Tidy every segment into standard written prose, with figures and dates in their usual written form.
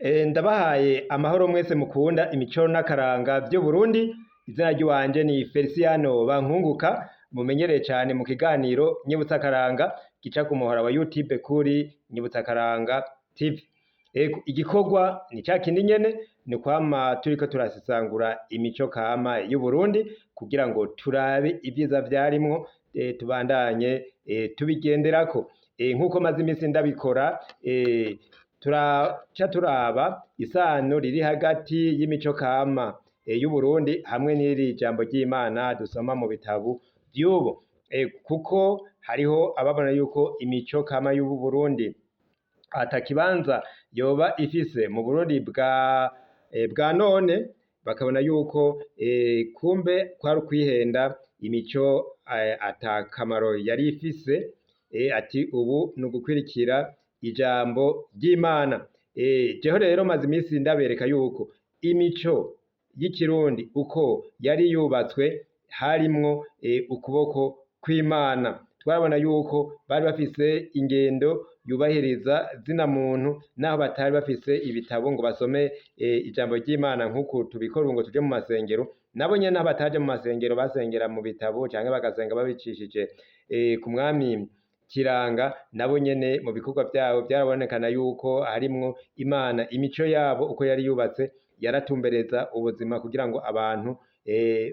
Ndabahaye amahoro mwese mukunda imico n'akaranga vy'Uburundi. Izina ry'iwanje ni Feliciano Bankunguka, mumenyereye cane mu kiganiro Nyibutsa Akaranga gica ku muhora wa YouTube kuri Nyibutsa Akaranga TV. Igikorwa ni ca kindi nyene, ni kwama turiko turasesangura imico kama y'Uburundi kugira ngo turabe ivyiza vyarimwo, tubandanye tubigenderako. Nk'uko maze imisi ndabikora, turaca turaba isano riri hagati y'imico kama y'Uburundi hamwe n'iri jambo ry'Imana dusoma mu bitabu vy'ubu, kuko hariho ababona yuko imico kama y'Uburundi ata kibanza yoba ifise mu Burundi bwa none, bakabona yuko kumbe kwari ukwihenda, imico ata kamaro yari ifise, ati ubu ni ugukwirikira ijambo ry'Imana. Jeho rero maze imisi ndabereka yuko imico y'ikirundi uko yari yubatswe harimwo ukuboko kw'Imana. Twarabona yuko bari bafise ingendo yubahiriza zina muntu, naho batari bafise ibitabo ngo basome ijambo ry'Imana nk'uku tubikora ngo tuje mu masengero. Nabo nyene naho bataje mu masengero basengera mu bitabo canke bagasenga babicishije ku mwami Kiranga. Nabo nyene mu bikorwa vyabo vyarabonekana yuko harimwo Imana. Imico yabo uko yari yubatse yaratumbereza ubuzima kugira ngo abantu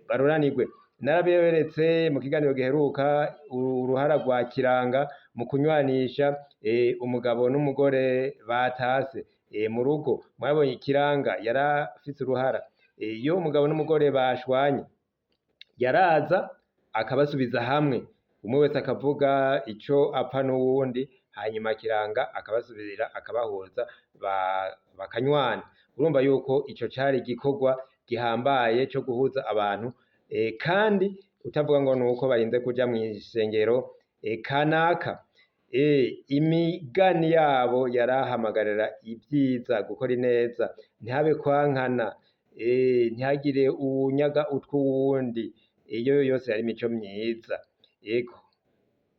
baroranirwe. Naraberetse mu kiganiro giheruka uruhara rwa Kiranga mu kunywanisha umugabo n'umugore batase mu rugo. Mwabonye Kiranga yarafise uruhara, iyo umugabo n'umugore bashwanye yaraza akabasubiza hamwe, umwe wese akavuga ico apfa n'uwundi, hanyuma Kiranga akabasubirira akabahuza bakanywana. Urumva yuko ico cari igikorwa gihambaye co guhuza abantu, kandi utavuga ngo nuko barinze kuja mw'isengero kanaka. Imigani yabo yarahamagarira ivyiza, gukora ineza, ntihabe kwankana, ntihagire uwunyaga utw'uwundi. Iyo yose yari imico myiza.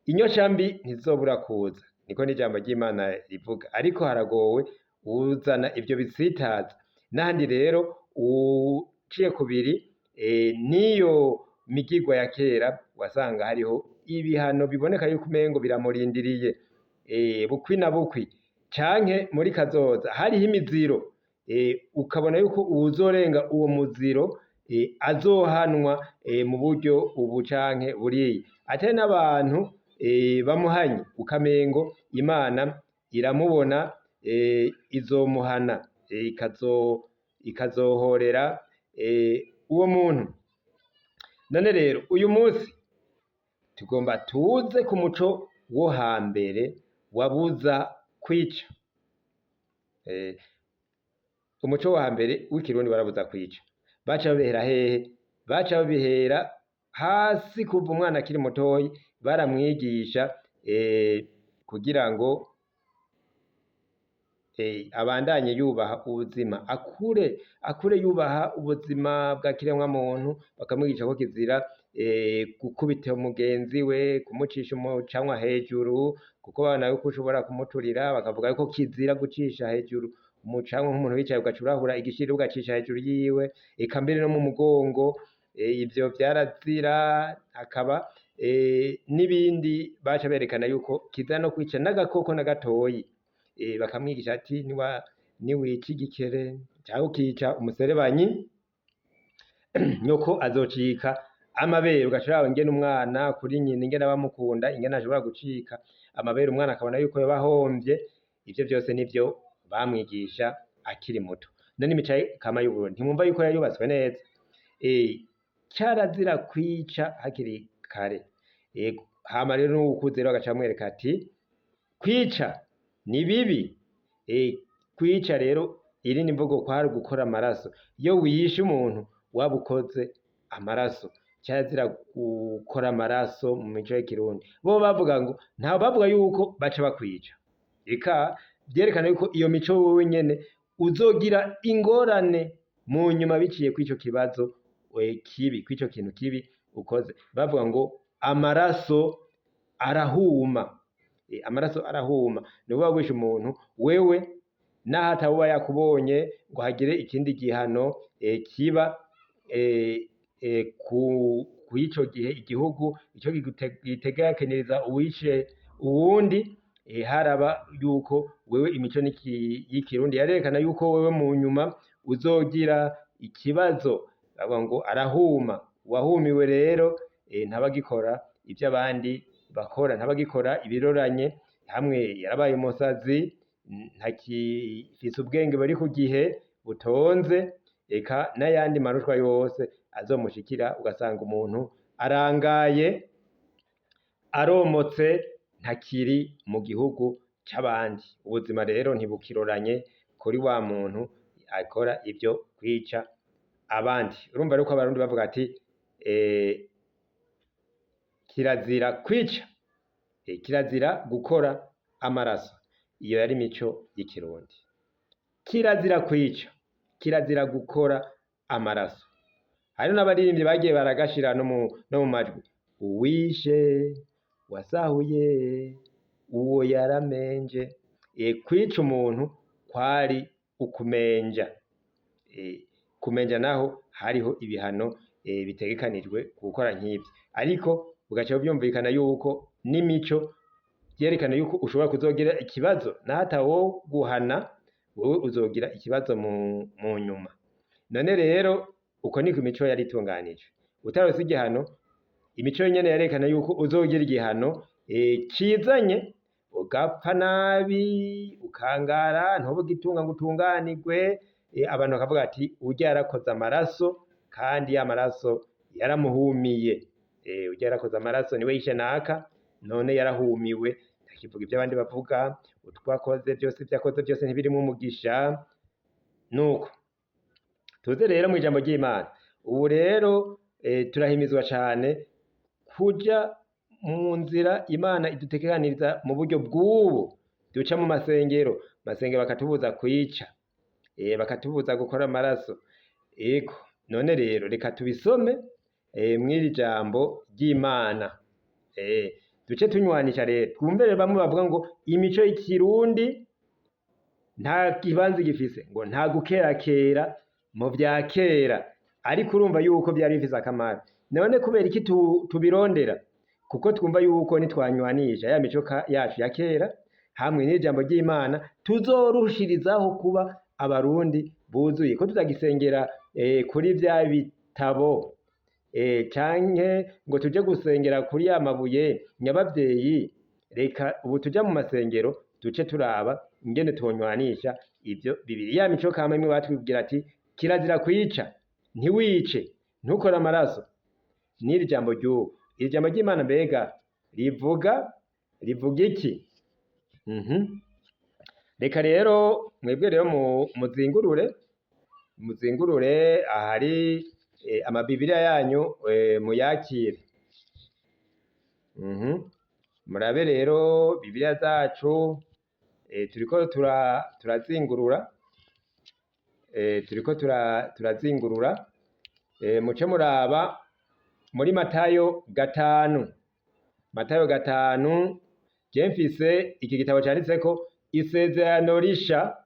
Inyosha mbi ntizobura kuza, niko n'ijambo ry'Imana rivuga, ariko haragowe uzana ivyo bisitaza. N'ahandi rero uciye kubiri n'iyo migirwa ya kera, wasanga hariho ibihano biboneka yuko umengo biramurindiriye, bukwi na bukwi, canke muri kazoza hariho imiziro, ukabona yuko uwuzorenga uwo muziro azohanwa mu buryo ubu canke buriya. Ate n'abantu bamuhanye ukamengo Imana iramubona, izomuhana, ikazohorera uwo muntu. None rero uyu munsi tugomba tuze ku muco wo hambere wabuza kwica. Umuco wo hambere w'ikirundi warabuza kwica. Baca babihera hehe? Baca babihera hasi kuva umwana akiri mutoyi, baramwigisha kugira ngo abandanye yubaha ubuzima, akure yubaha ubuzima bwa kiremwa muntu. Bakamwigisha ko kizira gukubita mugenzi we, kumucisha umucanwa hejuru, kuko babona yuko ushobora kumuturira. Bakavuga yuko kizira gucisha hejuru umucanwa, nk'umuntu wicaye ugaca urahura igishirira ugacisha hejuru yiwe, eka mbere no mu mugongo. Ivyo vyarazira. Hakaba n'ibindi baca berekana yuko kizira no kwica n'agakoko na gatoyi. Bakamwigisha ati niwica igikere canke ukica umuserebanyi, nyoko azocika amabere. Ugaca uraba ingene umwana kuri nyina ingene bamukunda, ingene ashobora gucika amabere, umwana akabona yuko yoba ahomvye. Ivyo vyose nivyo bamwigisha akiri muto. None imico kama y'Uburundi ntimwumva yuko yayubatswe neza? Carazira kwica hakiri kare. Hama rero n'uwukuze rero agaca amwereka ati kwica ni bibi. Kwica rero irindi mvugo kwari gukora amaraso. Iyo wishe umuntu waba ukoze amaraso. Carazira gukora amaraso mu mico y'ikirundi. Bo bavuga ngo ntaho bavuga yuko baca bakwica, eka vyerekana yuko iyo mico wewe nyene uzogira ingorane mu nyuma biciye kw'ico kibazo kibi, kw'ico kintu kibi ukoze. Bavuga ngo amaraso arahuma. Amaraso arahuma. Ni ukuvuga wishe umuntu wewe naho atawuba yakubonye ngo hagire ikindi gihano kiba kw'ico gihe igihugu ico gitegekaniriza uwishe uwundi, haraba yuko wewe imico y'ikirundi yarerekana yuko wewe mu nyuma uzogira ikibazo, bavuga ngo arahuma. Uwahumiwe rero ntabagikora ivyo abandi bakora, ntabagikora ibiroranye, hamwe yarabaye umusazi, ntakifise ubwenge buri ku gihe butonze, eka n'ayandi marushwa yose azomushikira, ugasanga umuntu arangaye aromotse, ntakiri mu gihugu c'abandi. Ubuzima rero ntibukiroranye kuri wa muntu akora ivyo kwica abandi. Urumva rero ko abarundi bavuga ati kirazira kwica, kirazira gukora amaraso. Iyo yari imico y'ikirundi. Kirazira kwica, kirazira gukora amaraso. Hari n'abaririmbyi bagiye baragashira no mu majwi. Uwishe wasahuye uwo yaramenje. Kwica umuntu kwari ukumenja. Kumenja naho hariho ibihano bitegekanijwe gukora nk'ivyo, ariko ugaca byumvikana yuko n'imico vyerekana yuko ushobora kuzogira ikibazo, naho atawo guhana wowe uzogira ikibazo mu nyuma. None rero uko niko imico yari itunganijwe. Utaronse igihano, imico nyene yarekana yuko uzogira igihano cizanye, ugapfa nabi, ukangara, ntubugitunga ngo utunganirwe. Abantu bakavuga ati urya yarakoze amaraso, kandi ya maraso yaramuhumiye. Urya yarakoze amaraso niwe yishe naka, none yarahumiwe, ntakivuga ivyo abandi bavuga, utwakoze byose vyakoze byose ntibirimwo umugisha. Nuko tuze rero mu ijambo ry'Imana. Ubu rero turahimizwa cane kuja mu nzira Imana idutegekaniriza mu buryo bw'ubu. Duca mu masengero bakatubuza kwica, bakatubuza gukora amaraso. Ego none rero reka tubisome mw'iri jambo ry'Imana, duce tunywanisha rero. Twumve rero bamwe bavuga ngo imico y'ikirundi nta kibanza gifise, ngo nta gukerakera mu vya kera, ariko urumva yuko vyari bifise akamaro. None kubera iki tubirondera? Kuko twumva yuko nitwanywanisha ya mico yacu ya kera hamwe n'ijambo ry'Imana, tuzorushirizaho kuba abarundi buzuye. Ko tutagisengera kuri vya bitabo canke ngo tuje gusengera kuri ya mabuye nyabavyeyi. Reka ubu tuja mu masengero duce turaba ingene twonywanisha ivyo bibiri. Ya mico kama imwe batwibwira ati kirazira kwica, ntiwice, ntukore amaraso, n'iri jambo ry'ubu. Iri jambo ry'Imana mbega rivuga iki? Reka rero mwebwe rero muzingurure ahari amabibiriya yanyu, muyakire. Murabe rero bibiriya zacu, turiko turazingurura, muce muraba muri Matayo 5. Je mfise iki gitabo canditseko isezerano risha,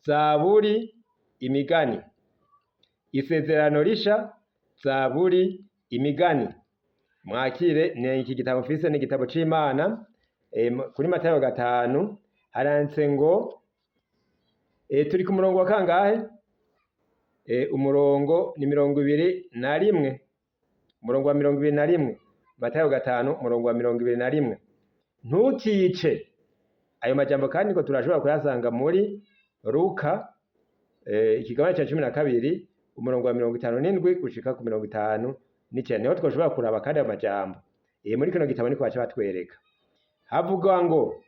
Zaburi, imigani. Isezerano risha, Zaburi, imigani. Mwakire, ni iki gitabo mfise, ni igitabo c'Imana. Kuri Matayo 5 haranditse ngo, turi ku murongo wa kangahe? Umurongo ni 21. Umurongo wa 21. Matayo 5 umurongo wa 21. Ntukice. Ayo majambo kandi ngo turashobora kuyasanga muri Luka ikigabane ca 12 umurongo wa 57 gushika ku 59. Niho twoshobora kuraba kandi ayo majambo. Muri kino gitabo niko baca batwereka. Havuga ngo,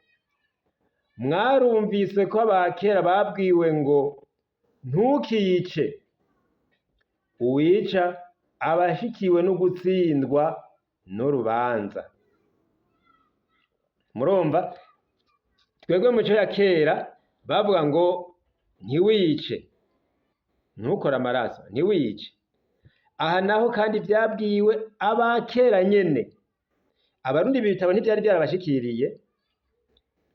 mwarumvise ko abakera babwiwe ngo ntukice, uwica abashikiwe no gutsindwa n'urubanza. Murumva, twebwe mu mico ya kera bavuga ngo ntiwice, ntukore amaraso, ntiwice. Aha naho kandi vyabwiwe abakera nyene. Abarundi ibitabo ntivyari byarabashikiriye,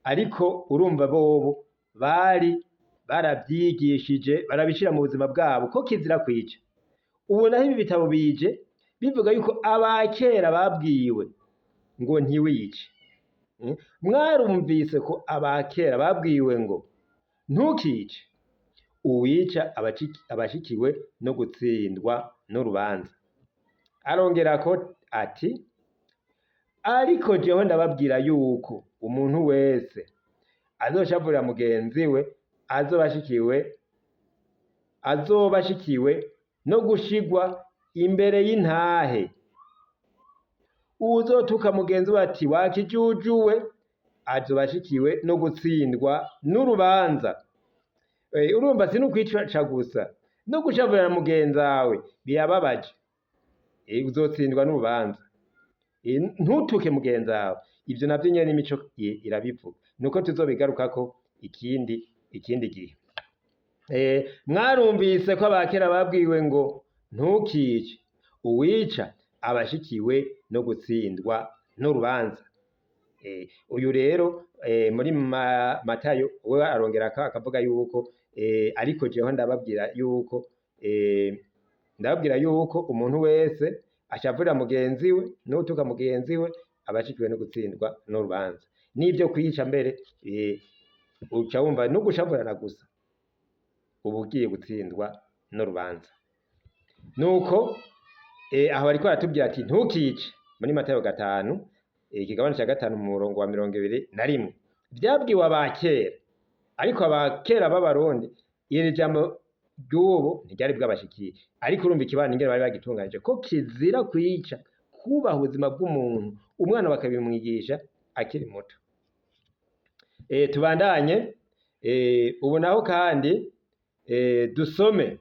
ariko urumva bobo baravyigishije barabishira mu buzima bwabo ko kizira kwica. Ubu naho ibi bitabo bije bivuga yuko abakera babwiwe ngo ntiwice. Mwarumvise ko abakera babwiwe ngo ntukice, uwica abashikiwe no gutsindwa n'urubanza. Arongerako ati ariko jeho ndababwira yuko umuntu wese azoshavurira mugenzi we azoba ashikiwe no gushigwa imbere y'intahe. Uwuzotuka mugenzi we ati wakijujuwe azoba ashikiwe no gutsindwa n'urubanza. Urumva si n'ukwica gusa no gushavurira mugenzi wawe birababaje, uzotsindwa n'urubanza. Ntutuke mugenzi wawe, ivyo navyo nyene n'imico irabivuga, nuko tuzobigarukako ikindi gihe. Mwarumvise ko abakera babwiwe ngo ntukice, uwica abashikiwe no gutsindwa n'urubanza. Uyu rero muri Matayo we arongera akavuga yuko ariko jeho ndababwira yuko umuntu wese ashavurira mugenzi we n'utuka mugenzi we abashikiwe no gutsindwa n'urubanza. N'ivyo kwica mbere uca wumva no gushavurirana gusa uba ugiye gutsindwa n'urubanza. Nuko aho bariko baratubwira ati ntukice muri Matayo 5 ikigabane ca 5 mu murongo wa 21. Vyabwiwe abakera, ariko abakera b'Abarundi iri jambo ry'ubu ntiryari bwabashikiye. Ariko urumva ikibana ingene bari bagitunganije ko kizira kwica, kubaha ubuzima bw'umuntu, umwana bakabimwigisha akiri muto. Tubandanye ubu naho kandi dusome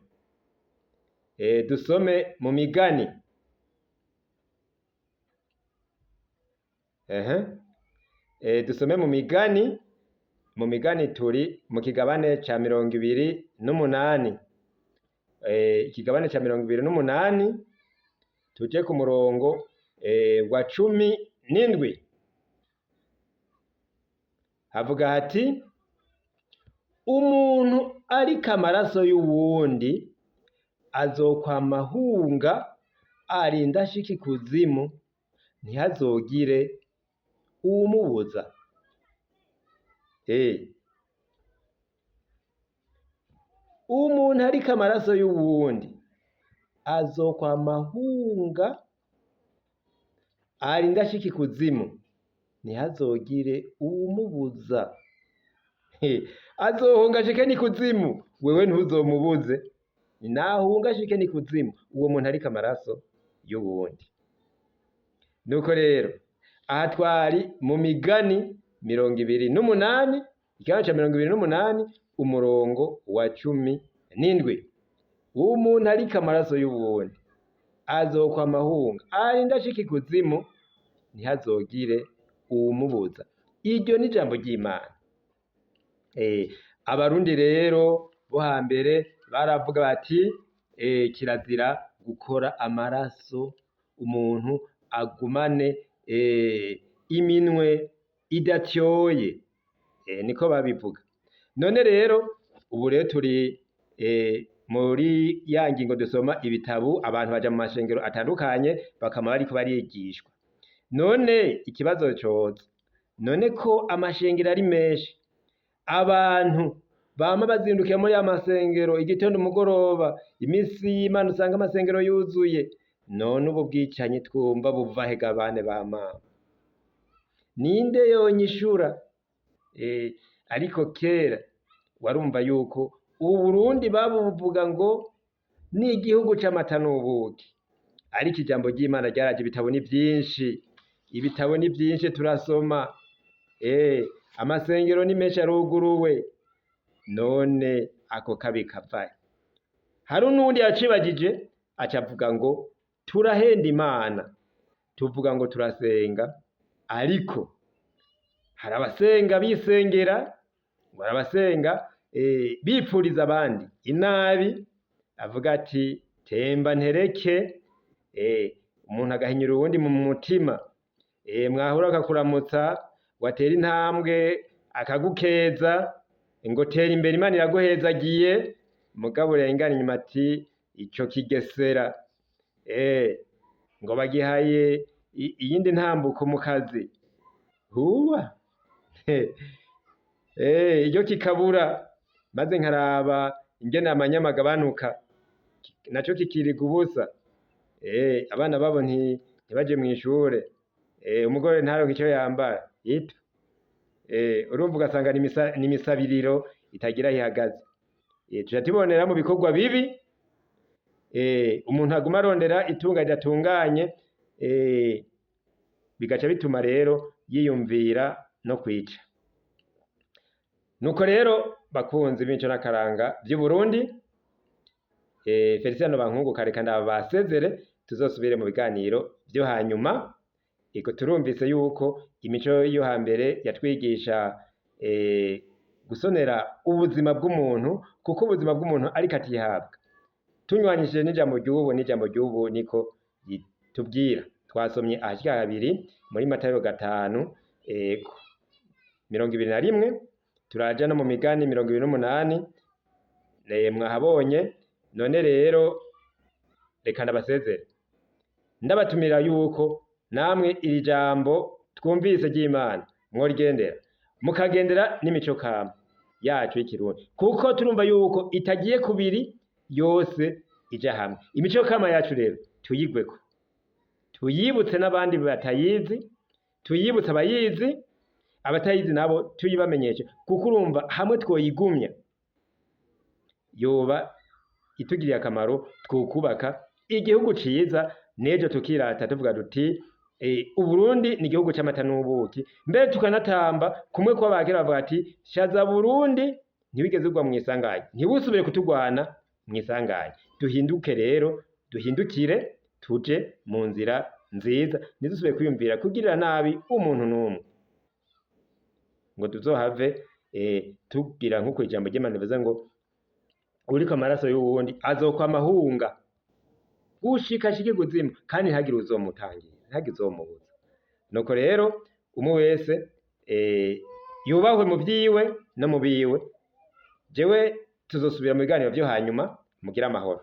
mu migani. Dusome mu migani turi mu kigabane ca 28. Ikigabane ca 28 tuje ku murongo wa 17. Havuga hati umuntu ariko amaraso y'uwundi azokwama ahunga arinda ashika ikuzimu, ntihazogire uwumubuza. Umuntu ariko amaraso y'uwundi azokwama ahunga arinda ashika ikuzimu, ntihazogire uwumubuza. Azohunga ashike n'ikuzimu, wewe ntuzomubuze. Nahunga ashike n'ikuzimu uwo muntu ariko amaraso y'uwundi. Nuko rero aha twari mu migani 28, ikigabane ca 28 umurongo wa 17. Umuntu ariko amaraso y'uwundi azokwama ahunga arinda ashika ikuzimu, ntihazogire uwumubuza. Iryo ni ijambo ry'Imana. Abarundi rero bo hambere baravuga bati kirazira gukora amaraso, umuntu agumane iminwe idatyoye, niko babivuga. None rero ubu rero turi muri ya ngingo dusoma ibitabu, abantu baja mu mashengero atandukanye bakama bariko barigishwa. None ikibazo coza, none ko amashengero ari menshi, abantu bama bazindukiye muri ya masengero igitondo umugoroba, imisi y'Imana usanga amasengero yuzuye, none ubu bwicanyi twumva buva he ga bane ba mama? Ninde yonyishura? Ariko kera warumva yuko Uburundi babuvuga ngo ni igihugu c'amata n'ubuki, ariko ijambo ry'Imana ryaraje, ibitabo ni vyinshi turasoma. Amasengero ni menshi aruguruwe, none ako kabi kavahe? Hari n'uwundi yacibagije acavuga ngo turahenda Imana, tuvuga ngo turasenga, ariko hari abasenga bisengera, hari abasenga bipfuriza abandi inabi, avuga ati temba ntereke, umuntu agahinyura uwundi mu mutima, mwahura akakuramutsa, watera intambwe akagukeza, ngo tera imbere Imana iraguhezagiye, mugabo urengana inyuma ati ico kigesera, ngo bagihaye iyindi ntambuko mu kazi, huwa iyo kikabura, maze nkaraba ingene amanyama agabanuka, naco kikiriga ubusa, abana babo ntibaje mw'ishure, umugore ntaronke ico yambara, ito urumva ugasanga ni imisabiriro itagira aho ihagaze. Tuca tubonera mu bikorwa bibi, umuntu aguma arondera itunga ridatunganye, bigaca bituma rero yiyumvira no kwica. Nuko rero bakunzi b'imico n'akaranga vy'u Burundi, Feliciano Bankunguka reka ndabasezere, tuzosubire mu biganiro vyo hanyuma. Ego turumvise yuko imico yo hambere yatwigisha gusonera ubuzima bw'umuntu, kuko ubuzima bw'umuntu ariko atihabwa. Tunywanyishije n'ijambo ry'ubu niko tubwira. Twasomye ahashika habiri muri Matayo 5:21, turaja no mu Migani 28, mwahabonye. None rero reka ndabasezere, ndabatumira yuko namwe iri jambo twumvise ry'Imana mworigendera, mukagendera n'imico kama yacu y'ikirundi, kuko turumva yuko itagiye kubiri, yose ija hamwe. Imico kama yacu rero tuyigweko, tuyibutse n'abandi batayizi, tuyibutse abayizi, abatayizi nabo tuyibamenyeshe, kuko urumva hamwe twoyigumya yoba itugiriye akamaro, twokubaka igihugu ciza, nejo tukirata tuvuga duti Uburundi ni igihugu c'amata n'ubuki, mbere tukanatamba kumwe kwa bakera bavuga ati shaza Burundi ntiwigeze ugwa mw'isanganya, ntiwusubire kutugwana mw'isanganya. Duhinduke rero, duhindukire tuje mu nzira nziza, ntidusubire kwiyumvira kugirira nabi umuntu n'umwe, ngo tuzohave tugira nk'uko ijambo ry'Imana rivuze ngo uriko amaraso y'uwundi azokwama ahunga gushika ashike kuzimu, kandi ntihagire uzomutangira, ntihagire uzomubuza. Nuko rero umwe wese yubahwe mu vyiwe no mu biwe. Jewe tuzosubira mu biganiro vyo hanyuma, mugire amahoro.